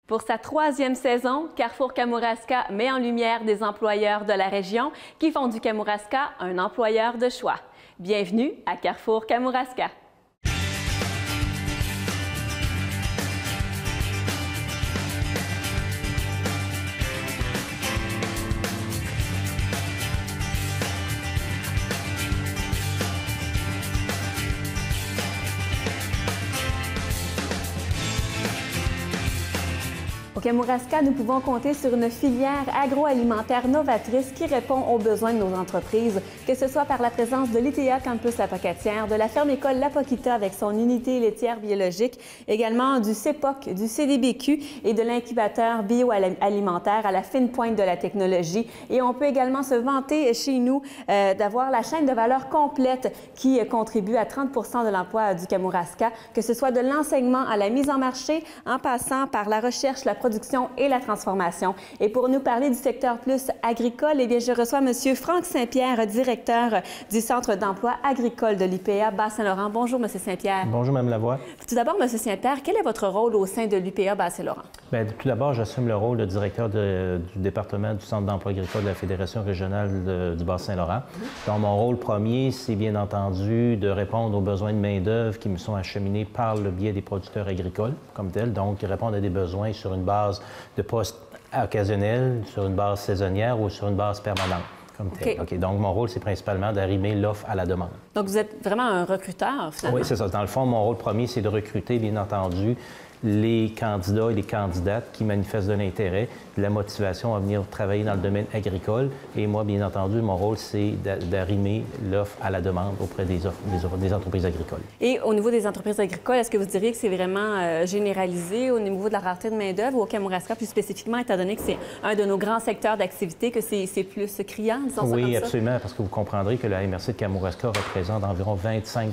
Pour sa troisième saison, Carrefour Kamouraska met en lumière des employeurs de la région qui font du Kamouraska un employeur de choix. Bienvenue à Carrefour Kamouraska. Au Kamouraska, nous pouvons compter sur une filière agroalimentaire novatrice qui répond aux besoins de nos entreprises, que ce soit par la présence de l'ITA Campus La Pocatière, de la ferme-école La Pokita avec son unité laitière biologique, également du CEPOC, du CDBQ et de l'incubateur bioalimentaire à la fine pointe de la technologie. Et on peut également se vanter chez nous d'avoir la chaîne de valeur complète qui contribue à 30 de l'emploi du Kamouraska, que ce soit de l'enseignement à la mise en marché, en passant par la recherche, la production et la transformation. Et pour nous parler du secteur plus agricole, eh bien, je reçois M. Franck Saint-Pierre, directeur du Centre d'emploi agricole de l'UPA Bas-Saint-Laurent. Bonjour, M. Saint-Pierre. Bonjour, Mme Lavoie. Tout d'abord, M. Saint-Pierre, quel est votre rôle au sein de l'UPA Bas-Saint-Laurent? Bien, tout d'abord, j'assume le rôle de directeur du département du Centre d'emploi agricole de la Fédération régionale du Bas-Saint-Laurent. Donc, mon rôle premier, c'est bien entendu de répondre aux besoins de main-d'œuvre qui me sont acheminés par le biais des producteurs agricoles comme tels. Donc, répondre à des besoins sur une base de postes occasionnels, sur une base saisonnière ou sur une base permanente. Comme tel. OK. Donc, mon rôle, c'est principalement d'arrimer l'offre à la demande. Donc, vous êtes vraiment un recruteur, finalement? Oui, c'est ça. Dans le fond, mon rôle premier, c'est de recruter, bien entendu, les candidats et les candidates qui manifestent de l'intérêt, de la motivation à venir travailler dans le domaine agricole. Et moi, bien entendu, mon rôle, c'est d'arrimer l'offre à la demande auprès des entreprises agricoles. Et au niveau des entreprises agricoles, est-ce que vous diriez que c'est vraiment généralisé au niveau de la rareté de main-d'œuvre ou au Kamouraska, plus spécifiquement, étant donné que c'est un de nos grands secteurs d'activité, que c'est plus criant, disons ça comme ça? Oui, absolument, parce que vous comprendrez que la MRC de Kamouraska représente environ 25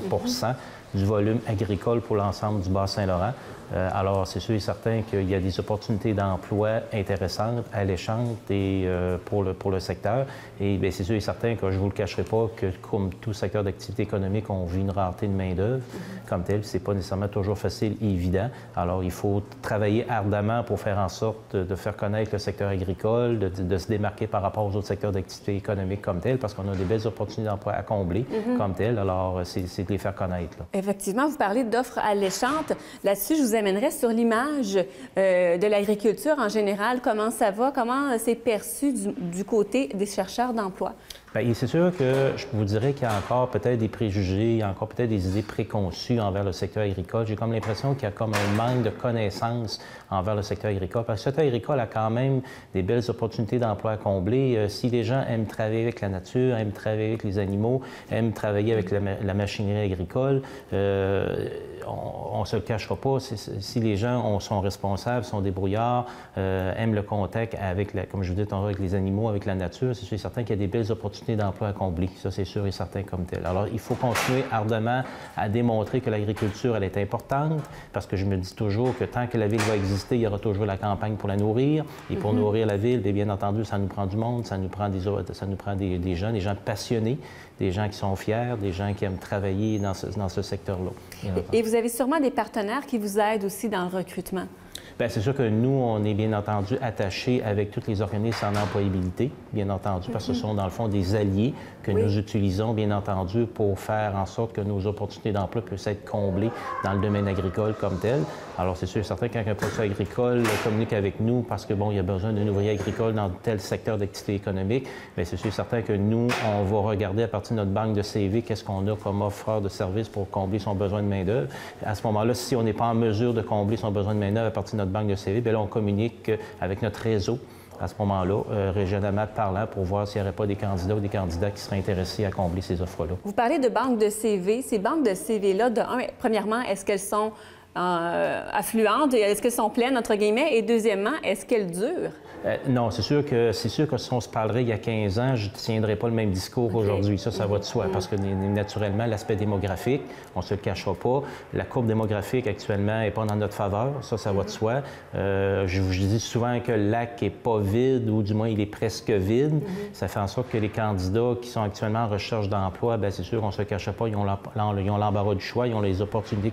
du volume agricole pour l'ensemble du Bas-Saint-Laurent. Alors, c'est sûr et certain qu'il y a des opportunités d'emploi intéressantes, alléchantes et, pour le secteur. Et bien, c'est sûr et certain que je ne vous le cacherai pas que, comme tout secteur d'activité économique, on vit une rareté de main-d'œuvre comme tel. Ce n'est pas nécessairement toujours facile et évident. Alors, il faut travailler ardemment pour faire en sorte de faire connaître le secteur agricole, de se démarquer par rapport aux autres secteurs d'activité économique comme tel, parce qu'on a des belles opportunités d'emploi à combler comme tel. Alors, c'est de les faire connaître. Là. Effectivement, vous parlez d'offres alléchantes. Là-dessus, je vous amènerais sur l'image de l'agriculture en général. Comment ça va? Comment c'est perçu du côté des chercheurs d'emploi? Bien, c'est sûr que je vous dirais qu'il y a encore peut-être des préjugés, il y a encore peut-être des idées préconçues envers le secteur agricole. J'ai comme l'impression qu'il y a comme un manque de connaissances envers le secteur agricole. Parce que le secteur agricole a quand même des belles opportunités d'emploi à combler. Si les gens aiment travailler avec la nature, aiment travailler avec les animaux, aiment travailler avec la machinerie agricole, on ne se le cachera pas. Si les gens sont responsables, sont débrouillards, aiment le contact avec, comme je vous disais, avec les animaux, avec la nature, c'est sûr et certain qu'il y a des belles opportunités d'emploi à combler. Ça, c'est sûr et certain comme tel. Alors, il faut continuer ardemment à démontrer que l'agriculture, elle est importante, parce que je me dis toujours que tant que la ville va exister, il y aura toujours la campagne pour la nourrir. Et pour nourrir la ville, bien entendu, ça nous prend du monde, ça nous prend des gens passionnés, des gens qui sont fiers, des gens qui aiment travailler dans ce secteur-là. Et vous avez sûrement des partenaires qui vous aident aussi dans le recrutement. Bien, c'est sûr que nous, on est bien entendu attachés avec tous les organismes en employabilité, bien entendu, parce que ce sont dans le fond des alliés que nous utilisons, bien entendu, pour faire en sorte que nos opportunités d'emploi puissent être comblées dans le domaine agricole comme tel. Alors, c'est sûr et certain qu'un producteur agricole communique avec nous parce que, bon, il y a besoin d'un ouvrier agricole dans tel secteur d'activité économique, bien, c'est sûr et certain que nous, on va regarder à partir de notre banque de CV qu'est-ce qu'on a comme offreur de service pour combler son besoin de main-d'œuvre. À ce moment-là, si on n'est pas en mesure de combler son besoin de main-d'œuvre à partir de notre banque de CV, bien là, on communique avec notre réseau à ce moment-là, régionalement parlant, pour voir s'il n'y aurait pas des candidats ou des candidats qui seraient intéressés à combler ces offres-là. Vous parlez de banques de CV. Ces banques de CV-là, premièrement, est-ce qu'elles sont affluentes? Est-ce qu'elles sont pleines, entre guillemets? Et deuxièmement, est-ce qu'elles durent? Non, c'est sûr que si on se parlerait il y a 15 ans, je ne tiendrais pas le même discours aujourd'hui. Ça va de soi, parce que naturellement, l'aspect démographique, on ne se le cachera pas. La courbe démographique actuellement n'est pas dans notre faveur. Ça va de soi. Je dis souvent que le lac n'est pas vide, ou du moins il est presque vide. Ça fait en sorte que les candidats qui sont actuellement en recherche d'emploi, bien c'est sûr, on ne se le cachera pas, ils ont l'embarras du choix, ils ont les opportunités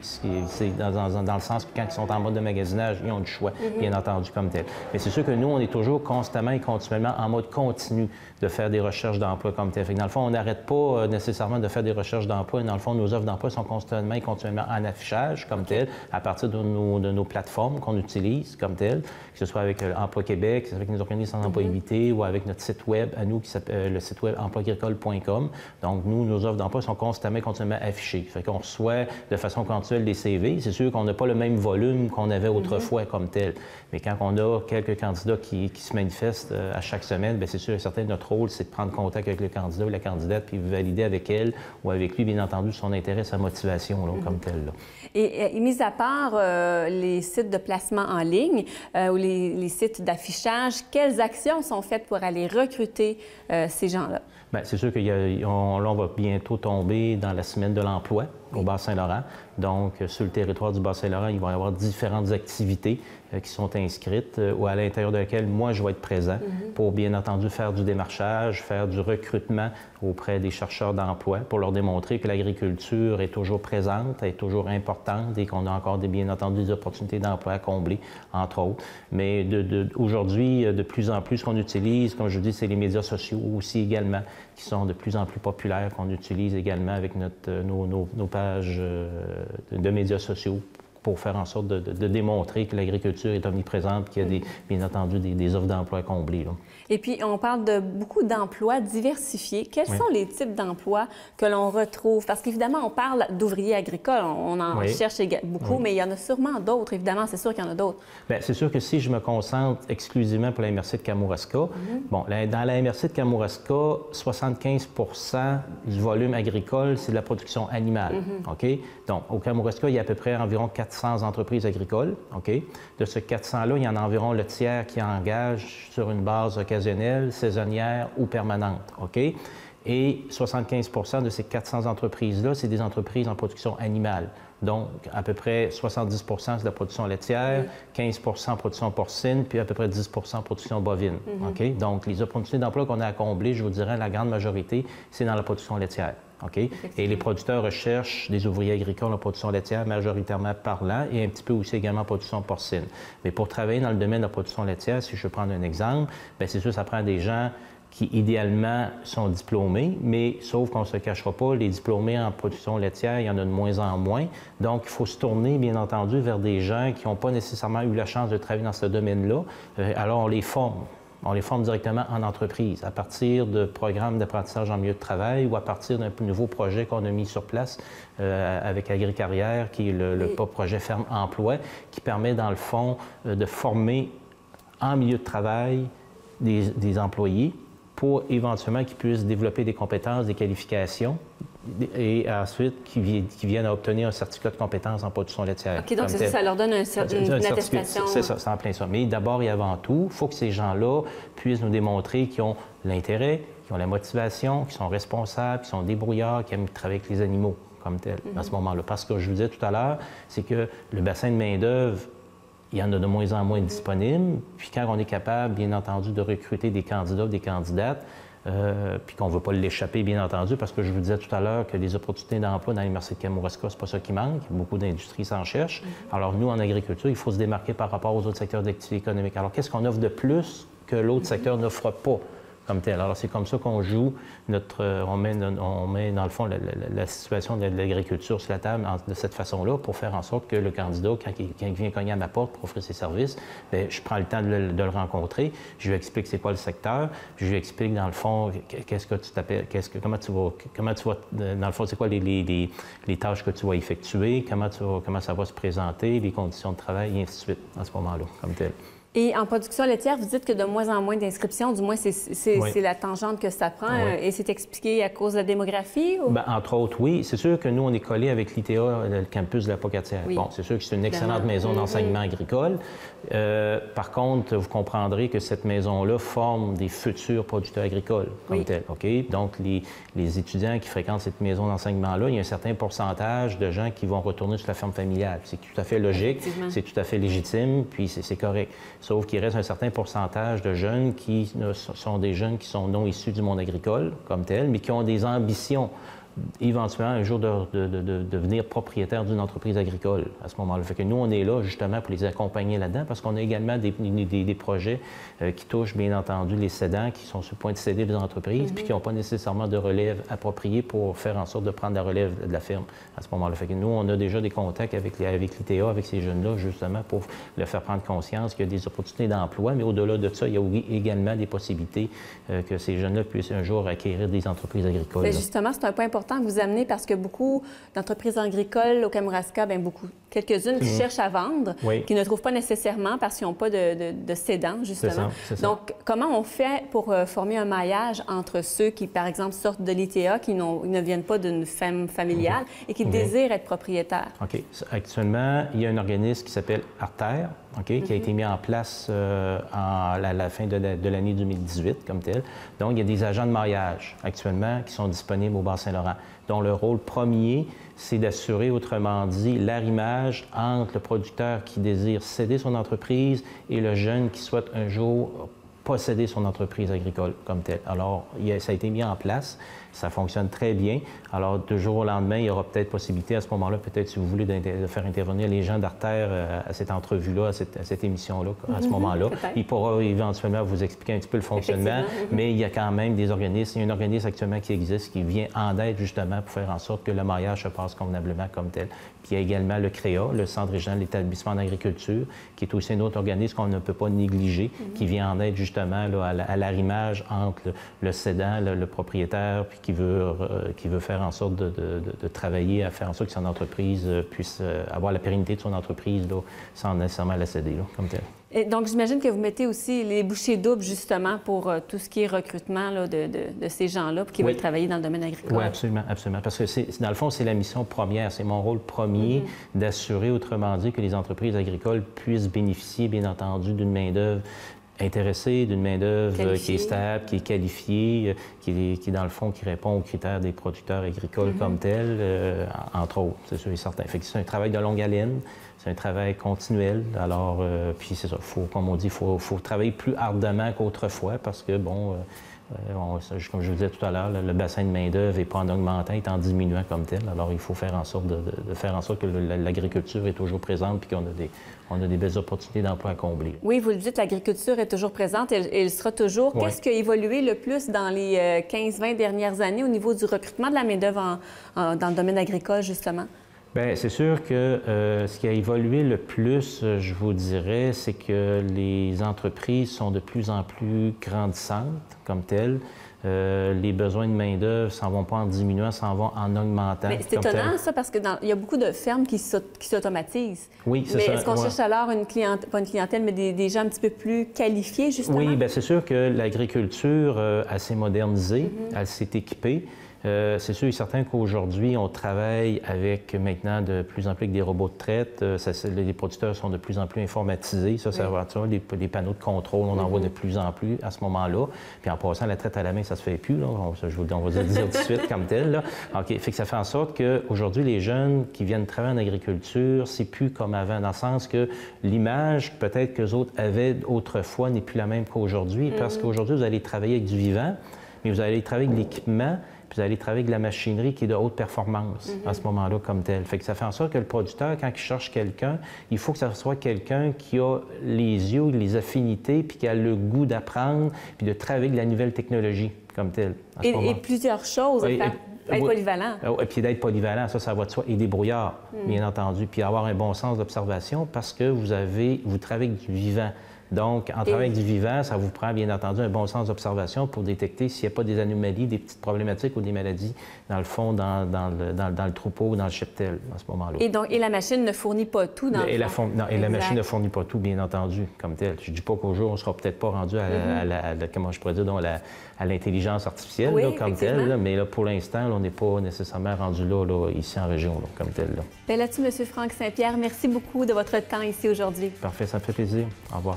dans le sens que quand ils sont en mode de magasinage, ils ont du choix, bien entendu, comme tel. Mais c'est sûr que nous, on est toujours constamment et continuellement en mode continu de faire des recherches d'emploi comme tel. Fait que dans le fond, on n'arrête pas nécessairement de faire des recherches d'emploi. Dans le fond, nos offres d'emploi sont constamment et continuellement en affichage comme tel, à partir de nos plateformes qu'on utilise comme tel, que ce soit avec Emploi Québec, avec nos organismes en employabilité ou avec notre site web à nous, qui s'appelle le site web emploiagricole.com. Donc, nous, nos offres d'emploi sont constamment et continuellement affichées. Fait qu'on reçoit de façon continuelle des CV. C'est sûr qu'on n'a pas le même volume qu'on avait autrefois comme tel. Mais quand on a quelques candidats qui se manifestent à chaque semaine, bien, c'est sûr et certain, notre rôle, c'est de prendre contact avec le candidat ou la candidate puis valider avec elle ou avec lui, bien entendu, son intérêt, sa motivation là, comme tel. Là. Et mis à part les sites de placement en ligne ou les sites d'affichage, quelles actions sont faites pour aller recruter ces gens-là? Bien, c'est sûr qu'on va bientôt tomber dans la semaine de l'emploi au Bas-Saint-Laurent. Donc, sur le territoire du Bas-Saint-Laurent, il va y avoir différentes activités qui sont inscrites ou à l'intérieur de lesquelles moi, je vais être présent pour, bien entendu, faire du démarchage, faire du recrutement auprès des chercheurs d'emploi pour leur démontrer que l'agriculture est toujours présente, est toujours importante et qu'on a encore, bien entendu, des opportunités d'emploi à combler, entre autres. Mais aujourd'hui, de plus en plus, ce qu'on utilise, comme je dis, c'est les médias sociaux aussi également, qui sont de plus en plus populaires, qu'on utilise également avec nos pages de médias sociaux pour faire en sorte de démontrer que l'agriculture est omniprésente, qu'il y a, bien entendu, des offres d'emploi à combler. Là. Et puis, on parle de beaucoup d'emplois diversifiés. Quels sont les types d'emplois que l'on retrouve? Parce qu'évidemment, on parle d'ouvriers agricoles. On en cherche beaucoup, mais il y en a sûrement d'autres. Évidemment, c'est sûr qu'il y en a d'autres. Bien, c'est sûr que si je me concentre exclusivement pour la MRC de Kamouraska, bon, dans la MRC de Kamouraska, 75 du volume agricole, c'est de la production animale. OK? Donc, au Kamouraska, il y a à peu près environ 400 entreprises agricoles. OK? De ce 400-là, il y en a environ le tiers qui engagent sur une base occasionnelle, saisonnière ou permanente. OK? Et 75 de ces 400 entreprises-là, c'est des entreprises en production animale. Donc, à peu près 70 c'est de la production laitière, 15 en production porcine, puis à peu près 10 en production bovine. OK? Donc, les opportunités d'emploi qu'on a à combler, je vous dirais, la grande majorité, c'est dans la production laitière. OK? Et les producteurs recherchent des ouvriers agricoles en production laitière, majoritairement parlant, et un petit peu aussi également en production porcine. Mais pour travailler dans le domaine de la production laitière, si je peux prendre un exemple, bien, c'est sûr, ça prend des gens qui, idéalement, sont diplômés, mais sauf qu'on ne se cachera pas, les diplômés en production laitière, il y en a de moins en moins. Donc, il faut se tourner, bien entendu, vers des gens qui n'ont pas nécessairement eu la chance de travailler dans ce domaine-là. Alors, on les forme. On les forme directement en entreprise, à partir de programmes d'apprentissage en milieu de travail ou à partir d'un nouveau projet qu'on a mis sur place avec Agri-Carrière, qui est le projet Ferme Emploi, qui permet, dans le fond, de former en milieu de travail des employés pour éventuellement qu'ils puissent développer des compétences, des qualifications et ensuite qui viennent à obtenir un certificat de compétence en production laitière. OK, donc ça leur donne une attestation. C'est ça, c'est en plein ça. Mais d'abord et avant tout, il faut que ces gens-là puissent nous démontrer qu'ils ont l'intérêt, qu'ils ont la motivation, qu'ils sont responsables, qu'ils sont débrouillards, qu'ils aiment travailler avec les animaux comme tel à ce moment-là. Parce que je vous disais tout à l'heure, c'est que le bassin de main-d'œuvre, il y en a de moins en moins disponibles. Puis quand on est capable, bien entendu, de recruter des candidats, des candidates, puis qu'on ne veut pas l'échapper, bien entendu, parce que je vous disais tout à l'heure que les opportunités d'emploi dans les MRC de Kamouraska, c'est pas ça qui manque. Beaucoup d'industries s'en cherchent. Alors nous, en agriculture, il faut se démarquer par rapport aux autres secteurs d'activité économique. Alors qu'est-ce qu'on offre de plus que l'autre secteur n'offre pas comme tel? Alors c'est comme ça qu'on joue on met dans le fond la situation de l'agriculture sur la table de cette façon-là pour faire en sorte que le candidat, quand il vient cogner à ma porte pour offrir ses services, bien, je prends le temps de le rencontrer, je lui explique c'est quoi le secteur, je lui explique dans le fond qu'est-ce que tu t'appelles, comment tu vas, dans le fond, c'est quoi les tâches que tu vas effectuer, comment ça va se présenter, les conditions de travail, et ainsi de suite, à ce moment-là, comme tel. Et en production laitière, vous dites que de moins en moins d'inscriptions, du moins c'est la tangente que ça prend, et c'est expliqué à cause de la démographie? Ou... Bien, entre autres, oui. C'est sûr que nous, on est collé avec l'ITA, le campus de la Pocatière. Oui. Bon, c'est sûr que c'est une excellente maison d'enseignement agricole. Par contre, vous comprendrez que cette maison-là forme des futurs producteurs agricoles, comme tel. OK? Donc, les étudiants qui fréquentent cette maison d'enseignement-là, il y a un certain pourcentage de gens qui vont retourner sur la ferme familiale. C'est tout à fait logique, c'est tout à fait légitime, puis c'est correct. Sauf qu'il reste un certain pourcentage de jeunes qui sont des jeunes qui sont non issus du monde agricole, comme tel, mais qui ont des ambitions éventuellement un jour de devenir propriétaire d'une entreprise agricole à ce moment-là. Fait que nous, on est là justement pour les accompagner là-dedans parce qu'on a également des projets qui touchent, bien entendu, les cédants qui sont sur le point de céder des entreprises puis qui n'ont pas nécessairement de relève appropriée pour faire en sorte de prendre la relève de la firme à ce moment-là. Fait que nous, on a déjà des contacts avec l'ITA, avec ces jeunes-là, justement, pour leur faire prendre conscience qu'il y a des opportunités d'emploi, mais au-delà de ça, il y a également des possibilités que ces jeunes-là puissent un jour acquérir des entreprises agricoles. Bien, justement, c'est un point important que vous amenez parce que beaucoup d'entreprises agricoles au Kamouraska, bien quelques-unes qui cherchent à vendre, qui ne trouvent pas nécessairement parce qu'ils n'ont pas de cédants, justement. C'est ça. Donc, comment on fait pour former un maillage entre ceux qui, par exemple, sortent de l'ITA, qui ne viennent pas d'une femme familiale et qui désirent être propriétaires? OK. Actuellement, il y a un organisme qui s'appelle Artère, qui a été mis en place à la fin de l'année 2018 comme tel. Donc, il y a des agents de mariage actuellement qui sont disponibles au Bas-Saint-Laurent, dont le rôle premier, c'est d'assurer, autrement dit, l'arrimage entre le producteur qui désire céder son entreprise et le jeune qui souhaite un jour posséder son entreprise agricole comme telle. Alors, ça a été mis en place. Ça fonctionne très bien. Alors, du jour au lendemain, il y aura peut-être possibilité à ce moment-là, peut-être si vous voulez, de faire intervenir les gens d'Artère à cette entrevue-là, à cette émission-là, à ce moment-là. Il pourra éventuellement vous expliquer un petit peu le fonctionnement, mais il y a quand même des organismes. Il y a un organisme actuellement qui existe, qui vient en aide justement pour faire en sorte que le mariage se passe convenablement comme tel. Puis il y a également le CREA, le Centre régional d'établissement en agriculture, qui est aussi un autre organisme qu'on ne peut pas négliger, qui vient en aide justement là, à l'arrimage entre le cédant, le propriétaire, puis qui veut faire en sorte de travailler à faire en sorte que son entreprise puisse avoir la pérennité de son entreprise là, sans nécessairement la céder là, comme tel. Et donc, j'imagine que vous mettez aussi les bouchées doubles, justement, pour tout ce qui est recrutement là, de ces gens-là qui veulent travailler dans le domaine agricole. Oui, absolument, absolument. Parce que, dans le fond, c'est la mission première, c'est mon rôle premier d'assurer, autrement dit, que les entreprises agricoles puissent bénéficier, bien entendu, d'une main-d'œuvre intéressée, d'une main-d'œuvre qui est stable, qui est qualifiée, qui dans le fond, qui répond aux critères des producteurs agricoles comme tels, entre autres, c'est sûr et certain. Fait que c'est un travail de longue haleine, c'est un travail continuel. Alors, puis c'est ça, comme on dit, il faut travailler plus ardemment qu'autrefois parce que, bon, comme je vous disais tout à l'heure, le bassin de main-d'œuvre n'est pas en augmentant, il est en diminuant comme tel. Alors, il faut faire en sorte de faire en sorte que l'agriculture est toujours présente puis qu'on a des belles opportunités d'emploi à combler. Oui, vous le dites, l'agriculture est toujours présente et elle sera toujours. Oui. Qu'est-ce qui a évolué le plus dans les 15-20 dernières années au niveau du recrutement de la main-d'œuvre dans le domaine agricole, justement? Bien, c'est sûr que ce qui a évolué le plus, je vous dirais, c'est que les entreprises sont de plus en plus grandissantes comme telles. Les besoins de main-d'œuvre s'en vont pas en diminuant, s'en vont en augmentant. Mais c'est étonnant, ça, parce qu'il y a beaucoup de fermes qui s'automatisent. Oui, c'est ça. Mais est-ce qu'on cherche alors une clientèle, pas une clientèle, mais des gens un petit peu plus qualifiés, justement? Oui, bien, c'est sûr que l'agriculture, elle s'est modernisée, elle s'est équipée. C'est sûr et certain qu'aujourd'hui, on travaille avec maintenant de plus en plus avec des robots de traite. Les producteurs sont de plus en plus informatisés. Ça va, tu vois, les panneaux de contrôle, on en voit de plus en plus à ce moment-là. Puis en passant, la traite à la main, ça se fait plus. Là. On va dire tout de suite comme tel. Là. OK. Fait que ça fait en sorte qu'aujourd'hui, les jeunes qui viennent travailler en agriculture, c'est plus comme avant, dans le sens que l'image, peut-être qu'eux autres avaient autrefois, n'est plus la même qu'aujourd'hui. Parce qu'aujourd'hui, vous allez travailler avec du vivant, mais vous allez travailler avec de l'équipement, puis vous allez travailler avec de la machinerie qui est de haute performance à ce moment-là comme tel. Fait que ça fait en sorte que le producteur, quand il cherche quelqu'un, il faut que ça soit quelqu'un qui a les yeux, les affinités, puis qui a le goût d'apprendre, puis de travailler avec de la nouvelle technologie comme tel. Et plusieurs choses à faire. Être polyvalent. Et puis d'être polyvalent, ça va de soi. Et débrouillard, bien entendu. Puis avoir un bon sens d'observation parce que vous travaillez avec du vivant. Donc, en travaillant avec du vivant, ça vous prend, bien entendu, un bon sens d'observation pour détecter s'il n'y a pas des anomalies, des petites problématiques ou des maladies, dans le fond, dans le troupeau ou dans le cheptel, à ce moment-là. Et la machine ne fournit pas tout dans le fond. Et la machine ne fournit pas tout, bien entendu, comme tel. Je ne dis pas qu'au jour, on ne sera peut-être pas rendu comment je pourrais dire, donc, à l'intelligence artificielle, là, comme tel, mais là, pour l'instant, on n'est pas nécessairement rendu là, ici en région, là, comme tel. Bien là-dessus, M. Franck Saint-Pierre, merci beaucoup de votre temps ici aujourd'hui. Parfait, ça me fait plaisir. Au revoir.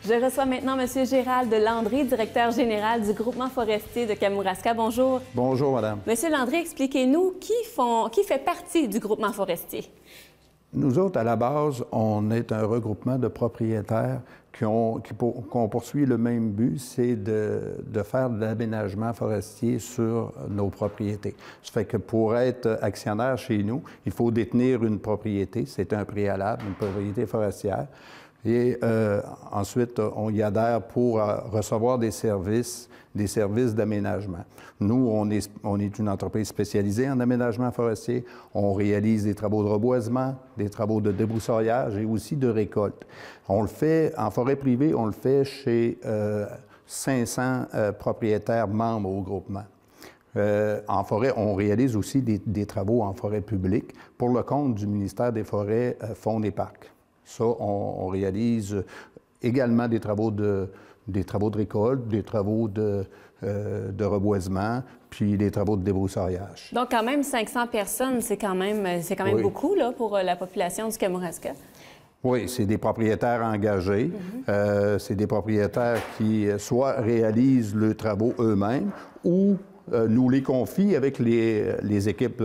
Je reçois maintenant M. Gérald Landry, directeur général du groupement forestier de Kamouraska. Bonjour. Bonjour, madame. Monsieur Landry, expliquez-nous qui fait partie du groupement forestier. Nous autres, à la base, on est un regroupement de propriétaires qui ont poursuit le même but, c'est de faire de l'aménagement forestier sur nos propriétés. Ça fait que pour être actionnaire chez nous, il faut détenir une propriété, c'est un préalable, une propriété forestière. Et ensuite, on y adhère pour recevoir des services d'aménagement. Nous, on est une entreprise spécialisée en aménagement forestier. On réalise des travaux de reboisement, des travaux de débroussaillage et aussi de récolte. On le fait en forêt privée, on le fait chez 500 propriétaires membres au groupement. En forêt, on réalise aussi des travaux en forêt publique pour le compte du ministère des Forêts, Faune et Parcs. Ça, on réalise également des travaux de récolte, des travaux de reboisement, puis des travaux de débroussaillage. Donc, quand même, 500 personnes, c'est quand même oui. Beaucoup là, pour la population du Kamouraska. Oui, c'est des propriétaires engagés. C'est des propriétaires qui soit réalisent leurs travaux eux-mêmes ou nous les confient avec les équipes,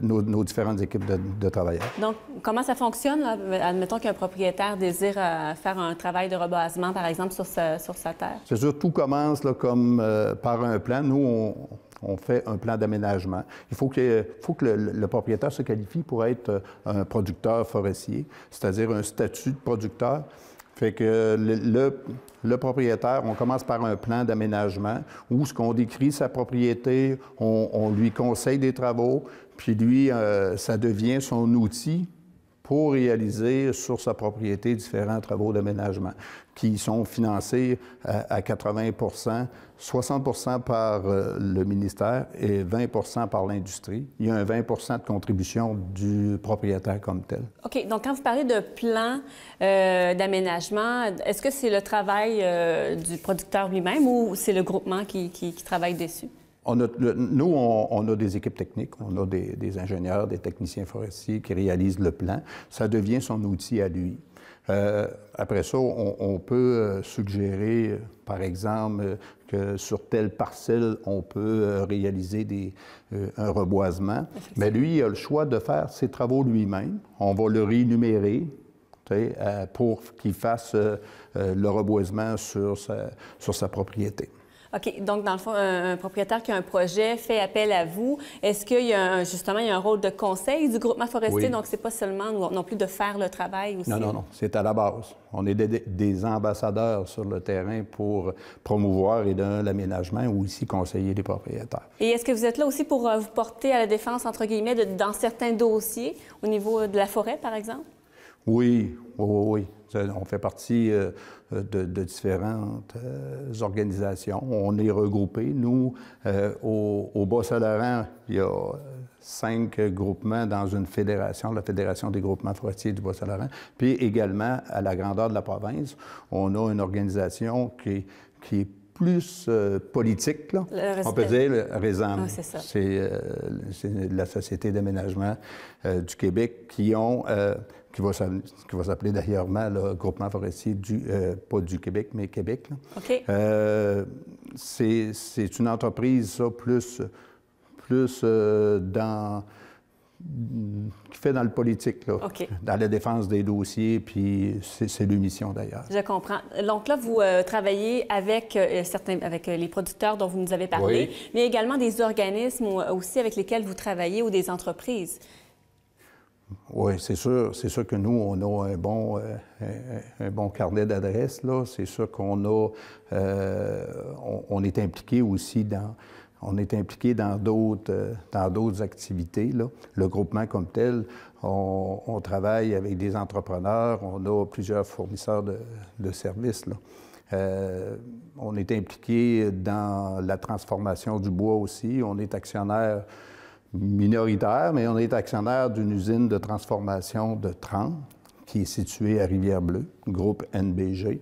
nos différentes équipes de travailleurs. Donc, comment ça fonctionne? Là? Admettons qu'un propriétaire désire faire un travail de reboisement, par exemple, sur sa terre. C'est sûr, tout commence là, comme par un plan. Nous, on fait un plan d'aménagement. Il faut que le propriétaire se qualifie pour être un producteur forestier, c'est-à-dire un statut de producteur. Fait que le propriétaire, on commence par un plan d'aménagement où ce qu'on décrit sa propriété, on lui conseille des travaux, puis lui, ça devient son outil pour réaliser sur sa propriété différents travaux d'aménagement qui sont financés à 80 60 par le ministère et 20 par l'industrie. Il y a un 20 de contribution du propriétaire comme tel. OK. Donc, quand vous parlez de plan d'aménagement, est-ce que c'est le travail du producteur lui-même ou c'est le groupement qui travaille dessus? Nous, on a des équipes techniques, on a des ingénieurs, des techniciens forestiers qui réalisent le plan. Ça devient son outil à lui. Après ça, on peut suggérer, par exemple, que sur telle parcelle, on peut réaliser un reboisement. Mais lui, il a le choix de faire ses travaux lui-même. On va le rémunérer pour qu'il fasse le reboisement sur sa propriété. OK. Donc, dans le fond, un propriétaire qui a un projet fait appel à vous. Est-ce qu'il y a justement un rôle de conseil du groupement forestier? Oui. Donc, c'est pas seulement non plus de faire le travail aussi? Non. C'est à la base. On est des ambassadeurs sur le terrain pour promouvoir et donner l'aménagement ou aussi conseiller les propriétaires. Et est-ce que vous êtes là aussi pour vous porter à la défense, entre guillemets, dans certains dossiers au niveau de la forêt, par exemple? Oui. On fait partie de différentes organisations. On est regroupés. Nous, au Bas-Saint-Laurent, il y a 5 groupements dans une fédération, la Fédération des groupements forestiers du Bas-Saint-Laurent. Puis également, à la grandeur de la province, on a une organisation qui est plus politique, là. On peut dire le RESAM. Ah, c'est ça. C'est la Société d'aménagement du Québec qui va s'appeler d'ailleurs le groupement forestier pas du Québec, mais Québec. Là. OK. C'est une entreprise, ça, plus qui fait dans le politique, là, OK. Dans la défense des dossiers, puis c'est l'émission d'ailleurs. Je comprends. Donc là, vous travaillez avec les producteurs dont vous nous avez parlé, oui. Mais également des organismes aussi avec lesquels vous travaillez ou des entreprises. Oui, c'est sûr que nous, on a un bon carnet d'adresses, là. C'est sûr qu'on on est impliqué aussi on est impliqué dans d'autres activités, là. Le groupement comme tel, on travaille avec des entrepreneurs, on a plusieurs fournisseurs de services, là. On est impliqué dans la transformation du bois aussi. On est actionnaire minoritaire, mais on est actionnaire d'une usine de transformation de Trempe qui est située à Rivière-Bleue, groupe NBG.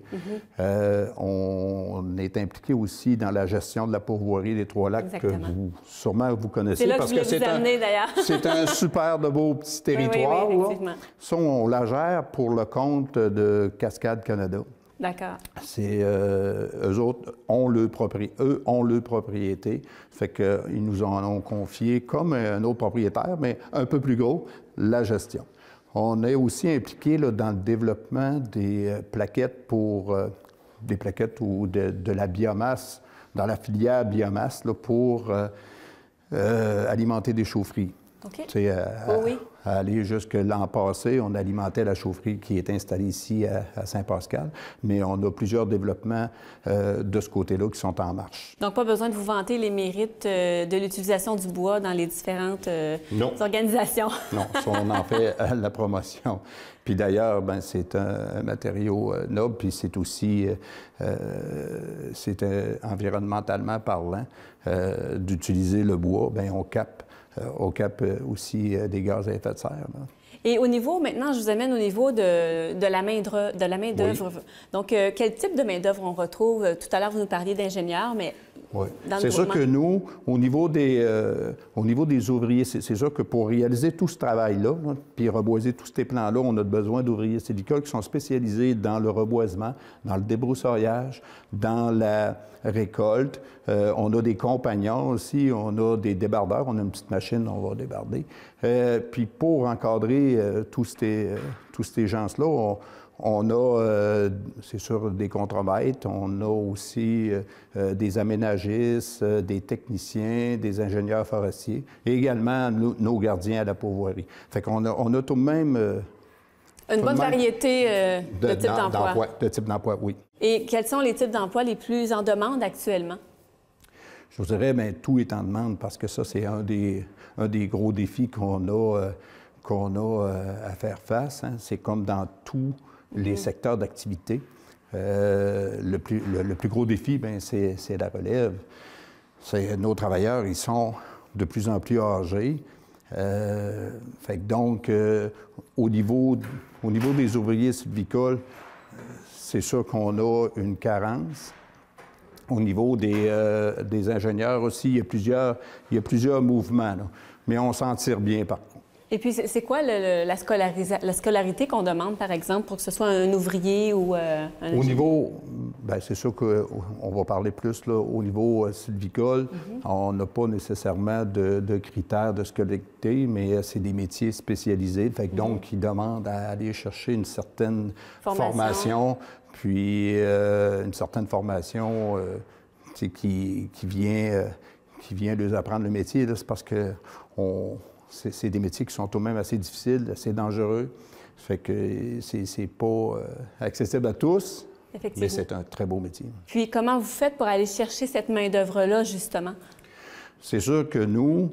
On est impliqué aussi dans la gestion de la pourvoirie des Trois-Lacs. Exactement. Sûrement vous connaissez. C'est là que je voulais vous amener, d'ailleurs. C'est un super de beau petit territoire. Oui, effectivement. Ça, on la gère pour le compte de Cascade Canada, D'accord. Eux autres ont le propriété, fait qu'ils nous en ont confié comme un autre propriétaire, mais un peu plus gros, la gestion. On est aussi impliqué là, dans le développement des plaquettes des plaquettes ou de la biomasse, dans la filière biomasse, là, pour alimenter des chaufferies. OK. Oui. Aller jusque l'an passé, on alimentait la chaufferie qui est installée ici à Saint-Pascal, mais on a plusieurs développements de ce côté-là qui sont en marche. Donc, pas besoin de vous vanter les mérites de l'utilisation du bois dans les différentes organisations. Non, ça, on en fait la promotion. Puis d'ailleurs, c'est un matériau noble, puis c'est aussi environnementalement parlant d'utiliser le bois. On capte aussi des gaz à effet de serre. Là. Et au niveau, maintenant, je vous amène au niveau de la main-d'œuvre. Oui. Donc, quel type de main-d'œuvre on retrouve? Tout à l'heure, vous nous parliez d'ingénieurs, mais... Oui. C'est sûr que nous, au niveau des ouvriers, c'est sûr que pour réaliser tout ce travail-là, puis reboiser tous ces plans-là, on a besoin d'ouvriers sylvicoles qui sont spécialisés dans le reboisement, dans le débroussaillage, dans la récolte. On a des compagnons aussi, on a des débardeurs, on a une petite machine, on va débarder. Puis pour encadrer tous ces gens-là, on a, c'est sûr, des contremaîtres, on a aussi des aménagistes, des techniciens, des ingénieurs forestiers et également nos gardiens à la pourvoirie. Fait qu'on a tout de même... une bonne variété de types d'emploi. De types d'emploi, oui. Et quels sont les types d'emplois les plus en demande actuellement? Je vous dirais, tout est en demande parce que ça, c'est un des gros défis qu'on a à faire face. Hein. C'est comme dans tous les secteurs d'activité. Le plus gros défi, c'est la relève. Nos travailleurs, ils sont de plus en plus âgés. Donc, au niveau des ouvriers sylvicoles, c'est sûr qu'on a une carence. Au niveau des ingénieurs aussi, il y a plusieurs mouvements, là. Mais on s'en tire bien par contre. Et puis, c'est quoi la scolarité qu'on demande, par exemple, pour que ce soit un ouvrier ou un... Au niveau, c'est sûr qu'on va parler plus là, au niveau sylvicole. On n'a pas nécessairement de critères de scolarité, mais c'est des métiers spécialisés. Fait que donc, ils demandent à aller chercher une certaine formation puis une certaine formation qui vient leur apprendre le métier. C'est parce que c'est des métiers qui sont tout de même assez difficiles, assez dangereux. Fait que c'est pas accessible à tous, mais c'est un très beau métier. Puis comment vous faites pour aller chercher cette main-d'œuvre-là, justement? C'est sûr que nous,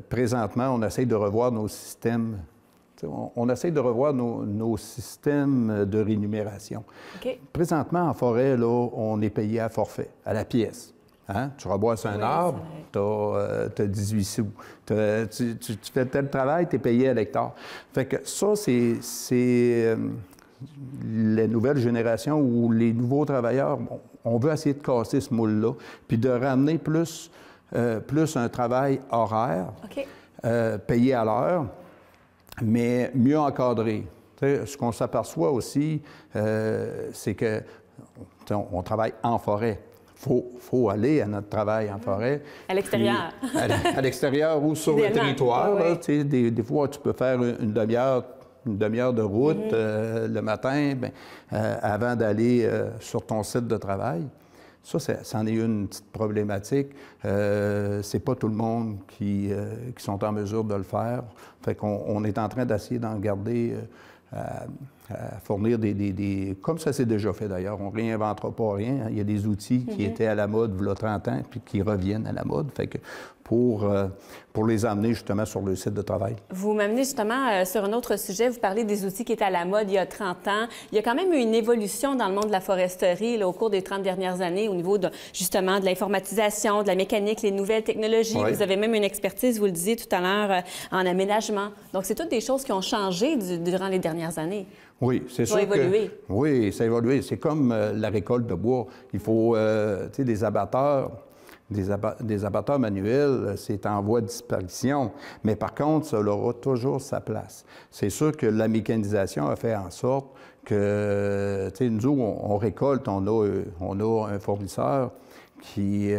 présentement, on essaye de revoir nos systèmes. On essaie de revoir nos systèmes de rémunération. Okay. Présentement, en forêt, là, on est payé à forfait, à la pièce. Hein? Tu reboisses un arbre, tu as 18 sous. Tu fais tel travail, tu es payé à l'hectare. Fait que ça, c'est les nouvelles générations ou les nouveaux travailleurs. On veut essayer de casser ce moule-là, puis de ramener plus un travail horaire, payé à l'heure, mais mieux encadré. Ce qu'on s'aperçoit aussi, c'est que on travaille en forêt. Faut aller à notre travail en forêt. À l'extérieur. À l'extérieur ou sur le territoire. Là, des fois, tu peux faire une demi-heure de route le matin avant d'aller sur ton site de travail. Ça en est une petite problématique. C'est pas tout le monde qui sont en mesure de le faire. Fait qu'on est en train d'essayer d'en garder à fournir comme ça s'est déjà fait d'ailleurs. On ne réinventera pas rien. Hein. Il y a des outils qui étaient à la mode il y a 30 ans puis qui reviennent à la mode. Fait que pour les amener justement sur le site de travail. Vous m'amenez justement sur un autre sujet. Vous parlez des outils qui étaient à la mode il y a 30 ans. Il y a quand même eu une évolution dans le monde de la foresterie là, au cours des 30 dernières années au niveau justement de l'informatisation, de la mécanique, les nouvelles technologies. Oui. Vous avez même une expertise, vous le disiez tout à l'heure, en aménagement. Donc, c'est toutes des choses qui ont changé durant les dernières années. Oui, c'est sûr. Ça a évolué. Oui, ça a évolué. C'est comme la récolte de bois. Il faut, des abatteurs. Des abatteurs manuels, c'est en voie de disparition. Mais par contre, ça aura toujours sa place. C'est sûr que la mécanisation a fait en sorte que, tu sais, nous, on récolte, on a un fournisseur qui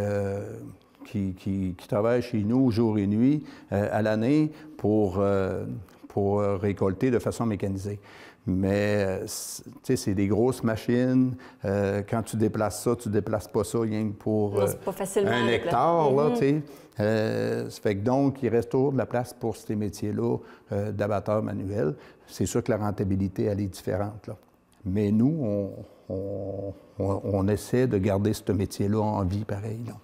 travaille chez nous jour et nuit à l'année pour récolter de façon mécanisée. Mais, tu sais, c'est des grosses machines. Quand tu déplaces ça, tu déplaces pas ça rien que pour un hectare, là, tu sais. Ça fait que donc, il reste toujours de la place pour ces métiers-là d'abatteur manuel. C'est sûr que la rentabilité, elle est différente, là. Mais nous, on essaie de garder ce métier-là en vie, pareil, là.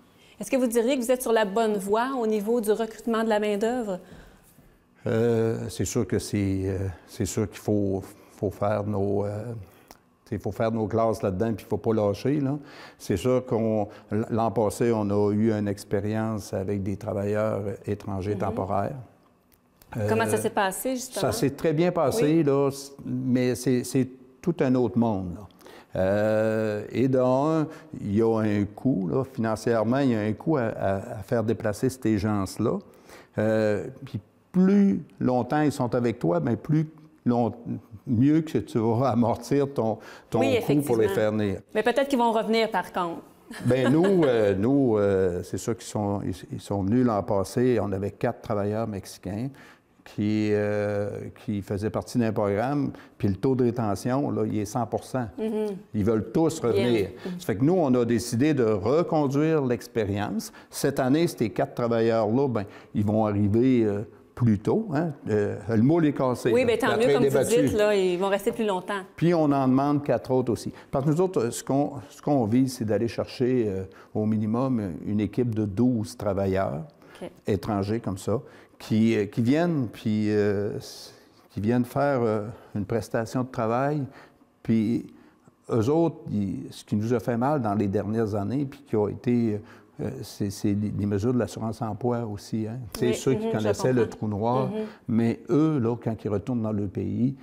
Est-ce que vous diriez que vous êtes sur la bonne voie au niveau du recrutement de la main-d'œuvre? C'est sûr que c'est sûr qu'il faut faire nos... il faut faire nos classes là-dedans, puis il ne faut pas lâcher, là. C'est sûr l'an passé, on a eu une expérience avec des travailleurs étrangers temporaires. Comment ça s'est passé, justement? Ça s'est très bien passé, là, mais c'est tout un autre monde, là. Et d'un, il y a un coût, là, financièrement, il y a un coût à faire déplacer ces gens-là. Puis plus longtemps ils sont avec toi, bien mieux que tu vas amortir ton coût pour les faire venir. Mais peut-être qu'ils vont revenir, par contre. Bien, nous, c'est sûr qu'ils sont venus l'an passé. On avait 4 travailleurs mexicains qui faisaient partie d'un programme, puis le taux de rétention, là, il est 100 Ils veulent tous revenir. Ça fait que nous, on a décidé de reconduire l'expérience. Cette année, ces 4 travailleurs-là, bien, ils vont arriver plus tôt. Hein? Le moule est cassé. Oui, bien, tant mieux, comme vous dites, là, ils vont rester plus longtemps. Puis on en demande 4 autres aussi. Parce que nous autres, ce qu'on vise, c'est d'aller chercher au minimum une équipe de 12 travailleurs étrangers comme ça, qui viennent faire une prestation de travail. Puis eux autres, ce qui nous a fait mal dans les dernières années, puis qui a été... c'est les mesures de l'assurance-emploi aussi. Hein? C'est ceux qui connaissaient le trou noir. Mais eux, là, quand ils retournent dans le pays,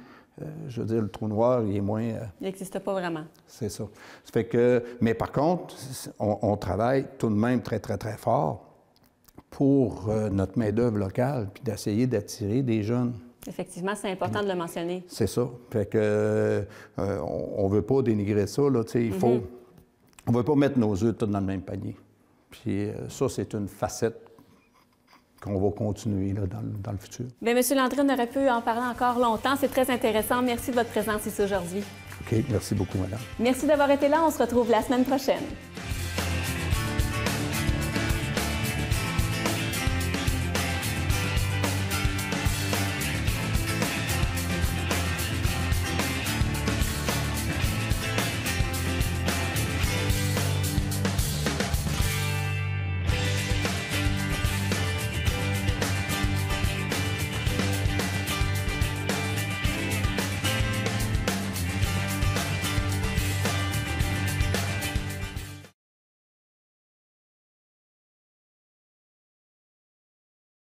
je veux dire, le trou noir, il est moins... Il n'existe pas vraiment. C'est ça. Ça fait que... Mais par contre, on travaille tout de même très, très, très fort pour notre main-d'œuvre locale, puis d'essayer d'attirer des jeunes. Effectivement, c'est important de le mentionner. C'est ça. Fait que on ne veut pas dénigrer ça, là, tu sais, il faut... On ne veut pas mettre nos œufs tous dans le même panier. Puis ça, c'est une facette qu'on va continuer là, dans le futur. Bien, M. Landry, on aurait pu en parler encore longtemps. C'est très intéressant. Merci de votre présence ici aujourd'hui. OK. Merci beaucoup, madame. Merci d'avoir été là. On se retrouve la semaine prochaine.